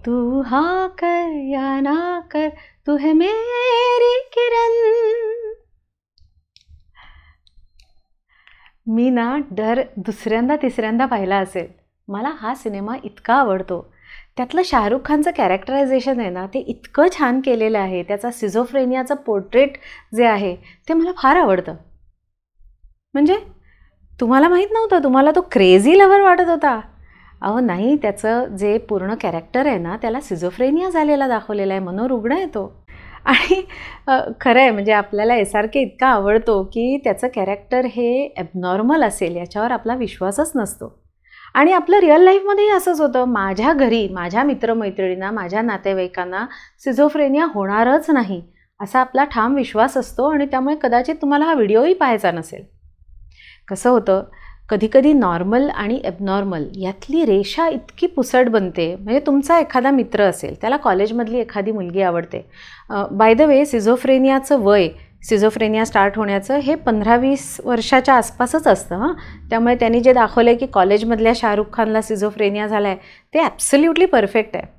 तू हाँ कर या ना कर, तू है मेरी किरण. मी ना डर दुसऱ्यांदा तिसऱ्यांदा पाहिला असेल. मला हा सिनेमा इतका आवडतो. त्यातलं शाहरुख खानचं कॅरेक्टरायझेशन आहे ना, ते इतकं छान केलेलं आहे. त्याचा सिझोफ्रेनियाचं पोर्ट्रेट जे आहे ते मला फार आवडतं. म्हणजे तुम्हाला माहीत नव्हतं, तुम्हाला तो क्रेझी लव्हर वाटत होता. अहो नाही, त्याचं जे पूर्ण कॅरेक्टर आहे ना, त्याला सिझोफ्रेनिया झालेला दाखवलेला आहे, मनोरुग्ण आहे तो. आणि खरं आहे म्हणजे आपल्याला SRK इतका आवडतो की त्याचं कॅरेक्टर हे ॲबनॉर्मल असेल याच्यावर आपला विश्वासच नसतो. आणि आपलं रिअल लाईफमध्येही असंच होतं. माझ्या घरी माझ्या मित्रमैत्रिणींना, माझ्या नातेवाईकांना सिझोफ्रेनिया होणारच नाही असा आपला ठाम विश्वास असतो. आणि त्यामुळे कदाचित तुम्हाला हा व्हिडिओही पाहायचा नसेल. कसं होतं, कधीकधी नॉर्मल आणि ॲबनॉर्मल यातली रेषा इतकी पुसट बनते. म्हणजे तुमचा एखादा मित्र असेल, त्याला कॉलेजमधली एखादी मुलगी आवडते. बाय द वे, सिझोफ्रेनियाचं वय, सिझोफ्रेनिया स्टार्ट होण्याचं हे 15-20 वर्षाच्या आसपासच असतं. हां, त्यामुळे त्यांनी जे दाखवलं आहे की कॉलेजमधल्या शाहरुख खानला सिझोफ्रेनिया झाला आहे, ते ॲब्सोल्युटली परफेक्ट आहे.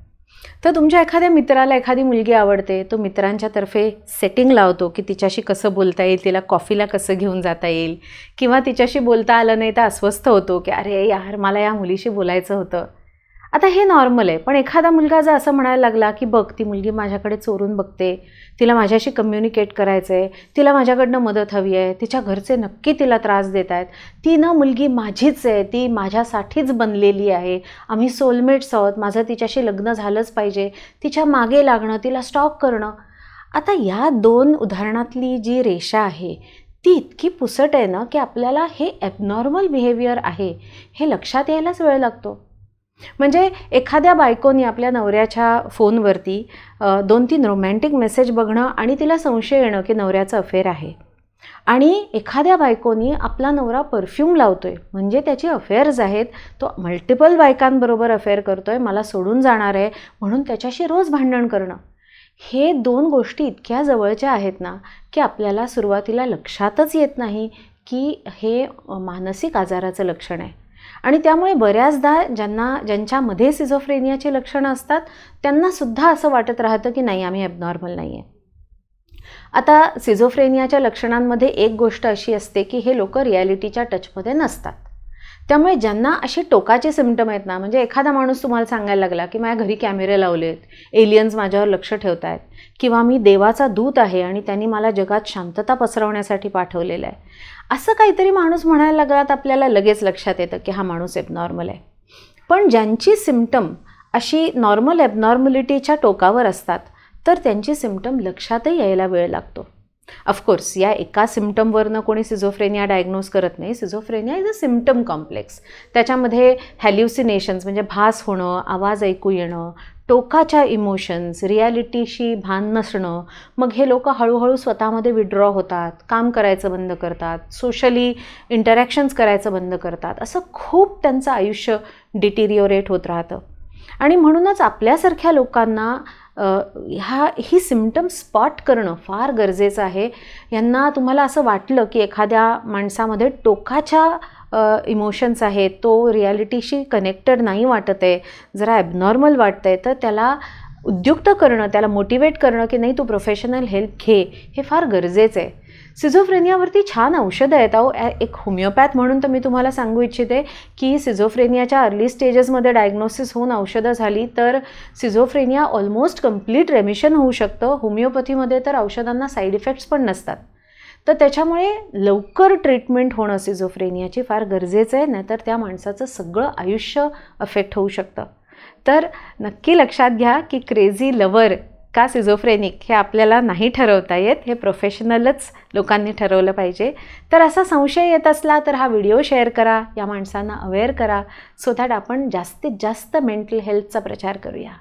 तर तुमच्या एखाद्या मित्राला एखादी मुलगी आवडते, तो मित्रांच्यातर्फे सेटिंग लावतो की तिच्याशी कसं बोलता येईल, तिला कॉफीला कसं घेऊन जाता येईल, किंवा तिच्याशी बोलता आलं नाही तर अस्वस्थ होतो की अरे यार, मला या मुलीशी बोलायचं होतं. आता हे नॉर्मल आहे. पण एखादा मुलगा जर असं म्हणायला लागला की बघ, ती मुलगी माझ्याकडे चोरून बघते, तिला माझ्याशी कम्युनिकेट करायचं आहे, तिला माझ्याकडनं मदत हवी आहे, तिच्या घरचे नक्की तिला त्रास देत आहेत, ती ना मुलगी माझीच आहे, ती माझ्यासाठीच बनलेली आहे, आम्ही सोलमेट्स आहोत, माझं तिच्याशी लग्न झालंच पाहिजे, तिच्या मागे लागणं, तिला स्टॉक करणं. आता या 2 उदाहरणातली जी रेषा आहे ती इतकी पुसट आहे ना की आपल्याला हे ॲबनॉर्मल बिहेवियर आहे हे लक्षात यायलाच वेळ लागतो. म्हणजे एखाद्या बायकोनी आपल्या नवऱ्याच्या फोनवरती 2-3 रोमॅन्टिक मेसेज बघणं आणि तिला संशय येणं की नवऱ्याचं अफेअर आहे. आणि एखाद्या बायकोनी आपला नवरा परफ्यूम लावतोय म्हणजे त्याची अफेअर्स आहेत, तो मल्टिपल बायकांबरोबर अफेअर करतोय, मला सोडून जाणार आहे म्हणून त्याच्याशी रोज भांडण करणं. हे 2 गोष्टी इतक्या जवळच्या आहेत ना की आपल्याला सुरुवातीला लक्षातच येत नाही की हे मानसिक आजाराचं लक्षण आहे. आणि त्यामुळे बऱ्याचदा ज्यांच्यामध्ये सिझोफ्रेनियाची लक्षणं असतात त्यांनासुद्धा असं वाटत राहतं की नाही, आम्ही ॲबनॉर्मल नाही आहे. आता सिझोफ्रेनियाच्या लक्षणांमध्ये एक गोष्ट अशी असते की हे लोक रिॲलिटीच्या टचमध्ये नसतात. त्यामुळे ज्यांना अशी टोकाची सिम्पटम आहेत ना, म्हणजे एखादा माणूस तुम्हाला सांगायला लागला की माझ्या घरी कॅमेरे लावलेत, एलियन्स माझ्यावर लक्ष ठेवत आहेत, किंवा मी देवाचा दूत आहे आणि त्यांनी मला जगात शांतता पसरवण्यासाठी पाठवलेलं आहे, असं काहीतरी माणूस म्हणायला लागला तर आपल्याला लगेच लक्षात येतं की हा माणूस ॲबनॉर्मल आहे. पण ज्यांची सिम्पटम अशी नॉर्मल ॲबनॉर्मलिटीच्या टोकावर असतात तर त्यांची सिम्पटम लक्षातही यायला वेळ लागतो. ऑफकोर्स या एका सिम्पटमवरनं कोणी सिझोफ्रेनिया डायग्नोज करत नाही. Schizophrenia is a symptom complex. त्याच्यामध्ये हॅल्युसिनेशन्स म्हणजे भास होणं, आवाज ऐकू येणं, टोकाच्या इमोशन्स, रिॲलिटीशी भान नसणं, मग हे लोक हळूहळू स्वतःमध्ये विड्रॉ होतात, काम करायचं बंद करतात, सोशली इंटरॅक्शन्स करायचं बंद करतात, असं खूप त्यांचं आयुष्य डिटिरिओरेट होत राहतं. आणि म्हणूनच आपल्यासारख्या लोकांना ही सिम्पटम स्पॉट करणं फार गरजेचं आहे. यांना तुम्हाला असं वाटलं की एखाद्या माणसामध्ये टोकाच्या इमोशन्स आहेत, तो रिॲलिटीशी कनेक्टेड नाही वाटत आहे, जरा ॲबनॉर्मल वाटतं आहे, तर त्याला उद्युक्त करणं, त्याला मोटिवेट करणं की नाही तू प्रोफेशनल हेल्प घे, हे फार गरजेचं आहे. सिझोफ्रेनियावरती छान औषधं आहेत. अहो, एक होमिओपॅथ म्हणून तर मी तुम्हाला सांगू इच्छिते की सिझोफ्रेनियाच्या अर्ली स्टेजेसमध्ये डायग्नोसिस होऊन औषधं झाली तर सिझोफ्रेनिया ऑलमोस्ट कंप्लीट रेमिशन होऊ शकतं. होमिओपॅथीमध्ये तर औषधांना साईड इफेक्ट्स पण नसतात. तर त्याच्यामुळे लवकर ट्रीटमेंट होणं सिझोफ्रेनियाची फार गरजेचं आहे, नाहीतर त्या माणसाचं सगळं आयुष्य अफेक्ट होऊ शकतं. तर नक्की लक्षात घ्या की क्रेझी लवर का सिझोफ्रेनिक हे आपल्याला नाही ठरवता येत, हे प्रोफेशनलच लोकांनी ठरवलं पाहिजे. तर असा संशय येत असला तर हा व्हिडिओ शेअर करा, या माणसांना अवेअर करा, सो दॅट आपण जास्तीत जास्त मेंटल हेल्थचा प्रचार करूया.